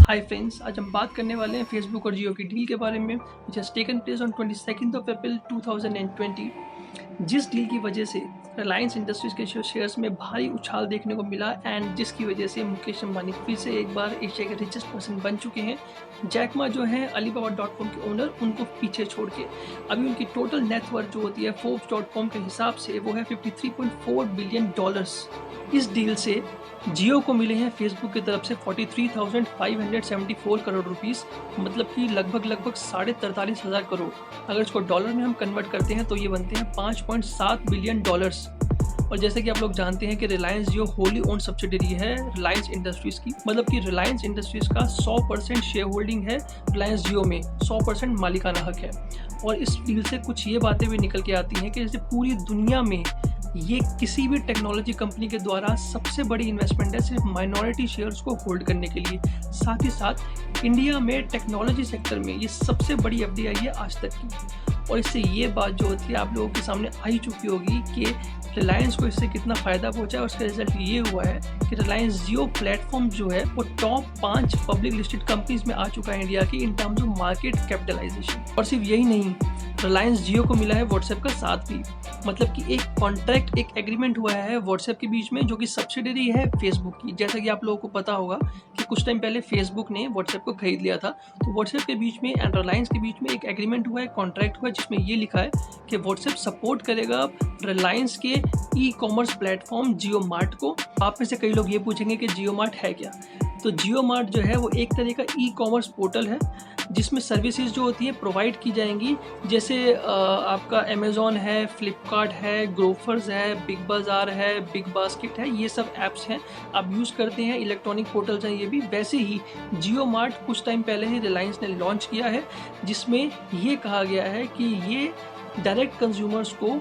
Hi friends, आज हम बात करने वाले हैं फेसबुक और जियो की डील के बारे में which has taken place on 22 अप्रैल 2020। जिस डील की वजह से रिलायंस इंडस्ट्रीज के शेयर्स में भारी उछाल देखने को मिला एंड जिसकी वजह से मुकेश अंबानी फिर से एक बार एशिया के रिचेस्ट पर्सन बन चुके हैं। जैक मा जो है Alibaba.com के ओनर, उनको पीछे छोड़ के अभी उनकी टोटल नेटवर्थ जो होती है Forbes.com के हिसाब से वो है $53.4 बिलियन। इस डील से जियो को मिले हैं फेसबुक की तरफ से 43,574 करोड़ रुपीस, मतलब कि लगभग 43,500 करोड़। अगर इसको डॉलर में हम कन्वर्ट करते हैं तो ये बनते हैं $5.7 बिलियन। और जैसे कि आप लोग जानते हैं कि रिलायंस जियो होली ओन्ड सब्सिडरी है रिलायंस इंडस्ट्रीज की, मतलब कि रिलायंस इंडस्ट्रीज का 100% शेयर होल्डिंग है रिलायंस जियो में, 100% मालिकाना हक है। और इस डील से कुछ ये बातें भी निकल के आती हैं कि जैसे पूरी दुनिया में ये किसी भी टेक्नोलॉजी कंपनी के द्वारा सबसे बड़ी इन्वेस्टमेंट है सिर्फ माइनॉरिटी शेयर्स को होल्ड करने के लिए। साथ ही साथ इंडिया में टेक्नोलॉजी सेक्टर में ये सबसे बड़ी एफडीआई है आज तक की। और इससे ये बात जो होती है आप लोगों के सामने आई चुकी होगी कि रिलायंस को इससे कितना फ़ायदा पहुंचा है। उसका रिजल्ट ये हुआ है कि रिलायंस जियो प्लेटफॉर्म जो है वो टॉप 5 पब्लिक लिस्टेड कंपनीज में आ चुका है इंडिया की in terms of market capitalisation. और सिर्फ यही नहीं, रिलायंस जियो को मिला है व्हाट्सएप का साथ भी, मतलब कि एक कॉन्ट्रैक्ट, एक एग्रीमेंट हुआ है व्हाट्सएप के बीच में जो कि सब्सिडरी है फेसबुक की। जैसा कि आप लोगों को पता होगा कि कुछ टाइम पहले फेसबुक ने व्हाट्सएप को खरीद लिया था, तो व्हाट्सएप के बीच में एंड रिलायंस के बीच में एक एग्रीमेंट हुआ है, कॉन्ट्रैक्ट हुआ है, जिसमें ये लिखा है कि व्हाट्सएप सपोर्ट करेगा रिलायंस के ई कॉमर्स प्लेटफॉर्म जियो मार्ट को। आप में से कई लोग ये पूछेंगे कि जियो मार्ट है क्या। तो जियो मार्ट जो है वो एक तरह का ई कॉमर्स पोर्टल है जिसमें सर्विसेज जो होती है प्रोवाइड की जाएंगी। जैसे आपका अमेज़ॉन है, फ्लिपकार्ट है, ग्रोफर्स है, बिग बाज़ार है, बिग बास्केट है, ये सब ऐप्स हैं आप यूज़ करते हैं, इलेक्ट्रॉनिक पोर्टल्स हैं ये भी। वैसे ही जियो मार्ट कुछ टाइम पहले ही रिलायंस ने लॉन्च किया है, जिसमें ये कहा गया है कि ये डायरेक्ट कंज्यूमर्स को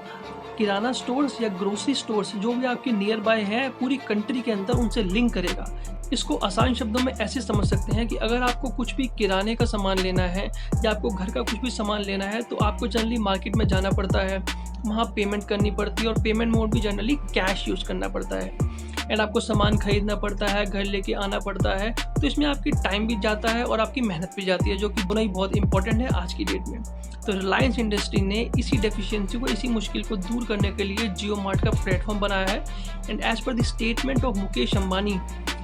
किराना स्टोर्स या ग्रोसरी स्टोर्स जो भी आपके नियर बाय हैं पूरी कंट्री के अंदर उनसे लिंक करेगा। इसको आसान शब्दों में ऐसे समझ सकते हैं कि अगर आपको कुछ भी किराने का सामान लेना है या आपको घर का कुछ भी सामान लेना है तो आपको जनरली मार्केट में जाना पड़ता है, वहाँ पेमेंट करनी पड़ती है और पेमेंट मोड भी जनरली कैश यूज़ करना पड़ता है एंड आपको सामान खरीदना पड़ता है, घर लेके आना पड़ता है। तो इसमें आपकी टाइम भी जाता है और आपकी मेहनत भी जाती है, जो कि दोनों ही बहुत इंपॉर्टेंट है आज की डेट में। तो रिलायंस इंडस्ट्री ने इसी डेफिशिएंसी को, इसी मुश्किल को दूर करने के लिए जियो मार्ट का प्लेटफॉर्म बनाया है। And as per the statement of Mukesh Ambani,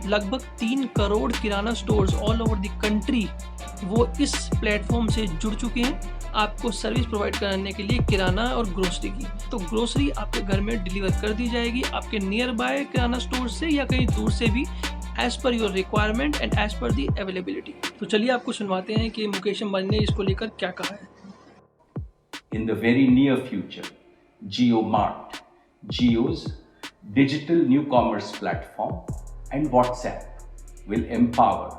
लगभग 3 crore kirana stores all over the country वो इस प्लेटफॉर्म से जुड़ चुके हैं आपको सर्विस प्रोवाइड करने के लिए किराना और ग्रोसरी की। तो ग्रोसरी आपके घर में डिलीवर कर दी जाएगी आपके नियर बाय किराना स्टोर से या कहीं दूर से भी, as per your requirement and as पर दी अवेलेबिलिटी। तो चलिए आपको सुनवाते हैं कि मुकेश अंबानी ने इसको लेकर क्या कहा है। In the very near future, JioMart, Jio's digital new commerce platform, and WhatsApp will empower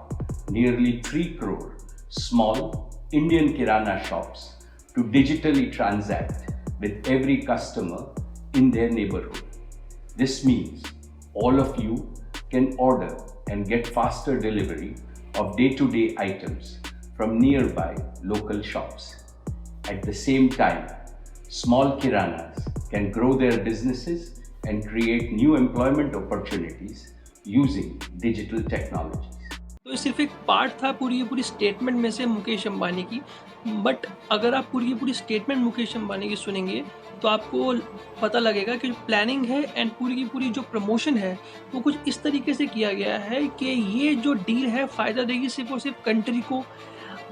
nearly 3 crore small Indian kirana shops to digitally transact with every customer in their neighborhood. This means all of you can order and get faster delivery of day-to-day items from nearby local shops. At the same time, small kiranas can grow their businesses and create new employment opportunities using digital technologies. तो ये सिर्फ एक part था पूरी statement में से मुकेश अंबानी की, but अगर आप पूरी स्टेटमेंट मुकेश अंबानी की सुनेंगे तो आपको पता लगेगा कि जो प्लानिंग है एंड पूरी की पूरी जो प्रमोशन है वो कुछ इस तरीके से किया गया है कि ये जो डील है फ़ायदा देगी सिर्फ और सिर्फ कंट्री को,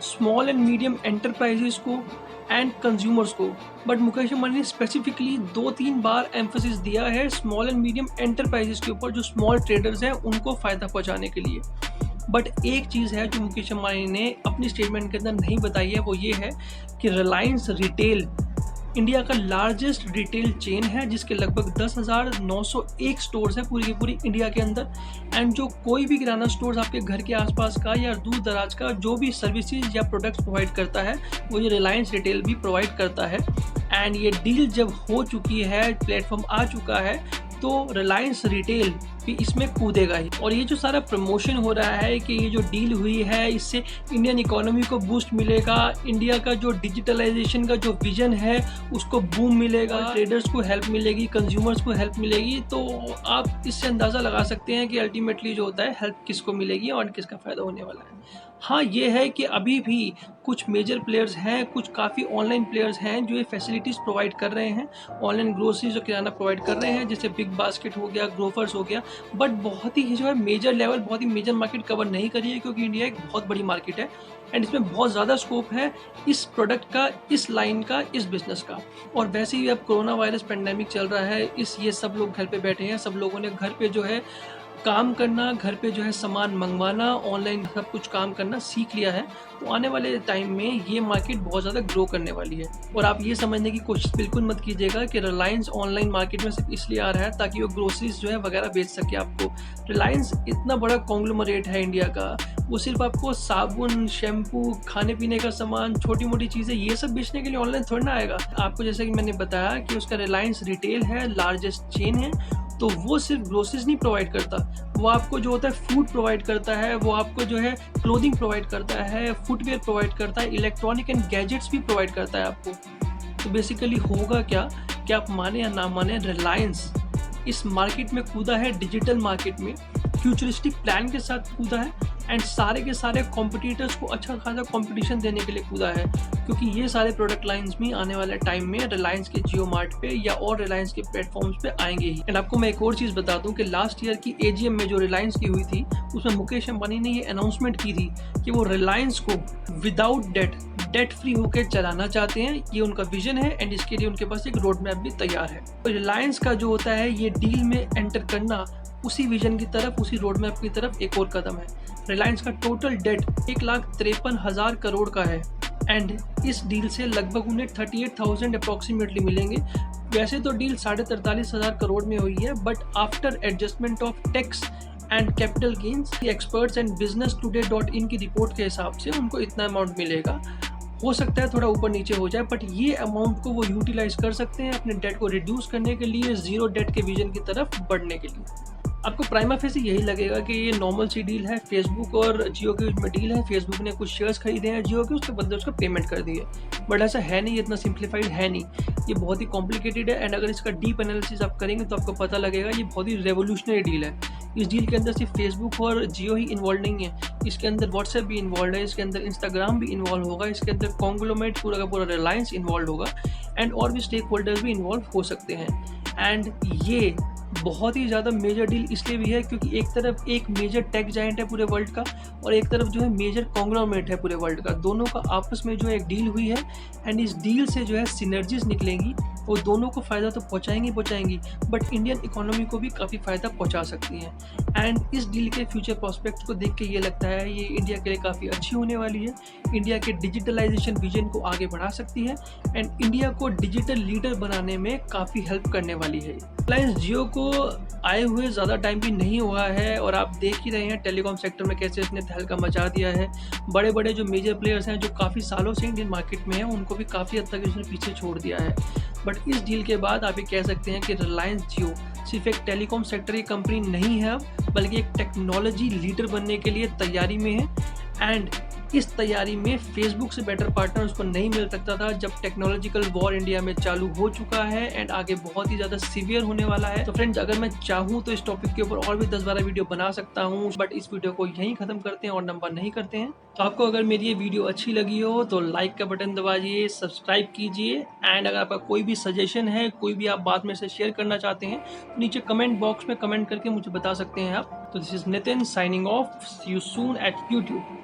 स्मॉल एंड मीडियम एंटरप्राइजेस को एंड कंज्यूमर्स को। बट मुकेश अंबानी ने स्पेसिफिकली 2-3 बार एम्फोसिस दिया है स्मॉल एंड मीडियम एंटरप्राइजेस के ऊपर, जो स्मॉल ट्रेडर्स हैं उनको फ़ायदा पहुंचाने के लिए। बट एक चीज़ है जो मुकेश अंबानी ने अपनी स्टेटमेंट के अंदर नहीं बताई है, वो ये है कि रिलायंस रिटेल इंडिया का लार्जेस्ट रिटेल चेन है जिसके लगभग 10,901 स्टोर्स हैं पूरी की पूरी इंडिया के अंदर। एंड जो कोई भी किराना स्टोर्स आपके घर के आसपास का या दूर दराज का जो भी सर्विसेज या प्रोडक्ट्स प्रोवाइड करता है वो ये रिलायंस रिटेल भी प्रोवाइड करता है। एंड ये डील जब हो चुकी है, प्लेटफॉर्म आ चुका है, तो रिलायंस रिटेल भी इसमें कूदेगा ही। और ये जो सारा प्रमोशन हो रहा है कि ये जो डील हुई है इससे इंडियन इकोनॉमी को बूस्ट मिलेगा, इंडिया का जो डिजिटलाइजेशन का जो विजन है उसको बूम मिलेगा, ट्रेडर्स को हेल्प मिलेगी, कंज्यूमर्स को हेल्प मिलेगी, तो आप इससे अंदाज़ा लगा सकते हैं कि अल्टीमेटली जो होता है हेल्प किसको मिलेगी और किसका फ़ायदा होने वाला है। हाँ, ये है कि अभी भी कुछ मेजर प्लेयर्स हैं, कुछ काफ़ी ऑनलाइन प्लेयर्स हैं जो ये फैसिलिटीज़ प्रोवाइड कर रहे हैं, ऑनलाइन ग्रोसरीज और किराना प्रोवाइड कर रहे हैं, जैसे बिग बास्केट हो गया, ग्रोफर्स हो गया, बट बहुत ही जो है मेजर लेवल, बहुत ही मेजर मार्केट कवर नहीं करी है, क्योंकि इंडिया एक बहुत बड़ी मार्केट है एंड इसमें बहुत ज़्यादा स्कोप है इस प्रोडक्ट का, इस लाइन का, इस बिज़नेस का। और वैसे ही अब कोरोना वायरस पेंडेमिक चल रहा है, ये सब लोग घर पे बैठे हैं, सब लोगों ने घर पे जो है काम करना, घर पे जो है सामान मंगवाना, ऑनलाइन सब कुछ काम करना सीख लिया है, तो आने वाले टाइम में ये मार्केट बहुत ज़्यादा ग्रो करने वाली है। और आप ये समझने की कोशिश बिल्कुल मत कीजिएगा कि रिलायंस ऑनलाइन मार्केट में सिर्फ इसलिए आ रहा है ताकि वो ग्रोसरीज जो है वगैरह बेच सके आपको। रिलायंस इतना बड़ा कॉन्ग्लोमरेट है इंडिया का, वो सिर्फ आपको साबुन, शैम्पू, खाने पीने का सामान, छोटी मोटी चीज़ें ये सब बेचने के लिए ऑनलाइन थोड़ी ना आएगा। आपको जैसे कि मैंने बताया कि उसका रिलायंस रिटेल है, लार्जेस्ट चेन है, तो वो सिर्फ ग्रोसरीज नहीं प्रोवाइड करता, वो आपको जो होता है फूड प्रोवाइड करता है, वो आपको जो है क्लोथिंग प्रोवाइड करता है, फुटवेयर प्रोवाइड करता है, इलेक्ट्रॉनिक एंड गैजेट्स भी प्रोवाइड करता है आपको। तो बेसिकली होगा क्या कि आप माने या ना माने, रिलायंस इस मार्केट में कूदा है, डिजिटल मार्केट में फ्यूचरिस्टिक प्लान के साथ कूदा है एंड सारे के सारे कॉम्पिटिटर्स को अच्छा खासा कंपटीशन देने के लिए कूदा है, क्योंकि ये सारे प्रोडक्ट लाइंस भी आने वाले टाइम में रिलायंस के जियो मार्ट पे या और रिलायंस के प्लेटफॉर्म्स पे आएंगे ही। एंड आपको मैं एक और चीज़ बता दूं कि लास्ट ईयर की एजीएम में जो रिलायंस की हुई थी उसमें मुकेश अंबानी ने ये अनाउंसमेंट की थी कि वो रिलायंस को विदाउट डेट फ्री होकर चलाना चाहते हैं, ये उनका विजन है एंड इसके लिए उनके पास एक रोड मैप भी तैयार है। तो रिलायंस का जो होता है ये डील में एंटर करना उसी विजन की तरफ, उसी रोड मैप की तरफ एक और कदम है। रिलायंस का टोटल डेट 1,53,000 करोड़ का है एंड इस डील से लगभग उन्हें 38,000 अप्रॉक्सीमेटली मिलेंगे। वैसे तो डील 43,500 करोड़ में हुई है, but after adjustment of tax and capital gains, experts and business today की रिपोर्ट के हिसाब से उनको इतना अमाउंट मिलेगा। हो सकता है थोड़ा ऊपर नीचे हो जाए, बट ये अमाउंट को वो यूटिलाइज कर सकते हैं अपने डेट को रिड्यूस करने के लिए, जीरो डेट के विजन की तरफ बढ़ने के लिए। आपको प्राइमा फेसी यही लगेगा कि ये नॉर्मल सी डील है, फेसबुक और जियो के बीच में डील है, फेसबुक ने कुछ शेयर्स खरीदे हैं जियो के, उसके बदले उसका पेमेंट कर दी है, बट ऐसा है नहीं, इतना सिंप्लीफाइड है नहीं, ये बहुत ही कॉम्प्लिकेटेड है एंड अगर इसका डीप एनालिसिस आप करेंगे तो आपको पता लगेगा ये बहुत ही रेवोल्यूशनरी डील है। इस डील के अंदर सिर्फ फेसबुक और जियो ही इन्वॉल्व नहीं है, इसके अंदर व्हाट्सएप भी इन्वॉल्व है, इसके अंदर इंस्टाग्राम भी इन्वॉल्व होगा, इसके अंदर कॉन्ग्लोमरेट पूरा का पूरा रिलायंस इन्वॉल्व होगा एंड और भी स्टेक होल्डर्स भी इन्वॉल्व हो सकते हैं। एंड ये बहुत ही ज़्यादा मेजर डील इसलिए भी है क्योंकि एक तरफ एक मेजर टेक जायंट है पूरे वर्ल्ड का और एक तरफ जो है मेजर कॉन्ग्लोमरेट है पूरे वर्ल्ड का, दोनों का आपस में जो है एक डील हुई है एंड इस डील से जो है सिनर्जीज निकलेंगी, वो दोनों को फ़ायदा तो पहुंचाएंगी, बट इंडियन इकोनॉमी को भी काफ़ी फ़ायदा पहुंचा सकती हैं। एंड इस डील के फ्यूचर प्रोस्पेक्ट को देख के ये लगता है ये इंडिया के लिए काफ़ी अच्छी होने वाली है, इंडिया के डिजिटलाइजेशन विजन को आगे बढ़ा सकती है एंड इंडिया को डिजिटल लीडर बनाने में काफ़ी हेल्प करने वाली है। रिलायंस जियो को आए हुए ज़्यादा टाइम भी नहीं हुआ है और आप देख ही रहे हैं टेलीकॉम सेक्टर में कैसे इसने तहलका मचा दिया है। बड़े बड़े जो मेजर प्लेयर्स हैं जो काफ़ी सालों से इंडियन मार्केट में हैं उनको भी काफ़ी हद तक इसने पीछे छोड़ दिया है। बट इस डील के बाद आप ये कह सकते हैं कि रिलायंस जियो सिर्फ एक टेलीकॉम सेक्टर की कंपनी नहीं है अब, बल्कि एक टेक्नोलॉजी लीडर बनने के लिए तैयारी में है एंड इस तैयारी में फेसबुक से बेटर पार्टनर उसको नहीं मिल सकता था जब टेक्नोलॉजिकल वॉर इंडिया में चालू हो चुका है एंड आगे बहुत ही ज़्यादा सीवियर होने वाला है। तो फ्रेंड्स, अगर मैं चाहूँ तो इस टॉपिक के ऊपर और भी 10-12 वीडियो बना सकता हूँ, बट इस वीडियो को यहीं ख़त्म करते हैं और नंबर नहीं करते हैं। तो आपको अगर मेरी ये वीडियो अच्छी लगी हो तो लाइक का बटन दबाइए, सब्सक्राइब कीजिए एंड अगर आपका कोई भी सजेशन है, कोई भी आप बात में से शेयर करना चाहते हैं तो नीचे कमेंट बॉक्स में कमेंट करके मुझे बता सकते हैं आप। तो this is Nitin signing off, see you soon at YouTube.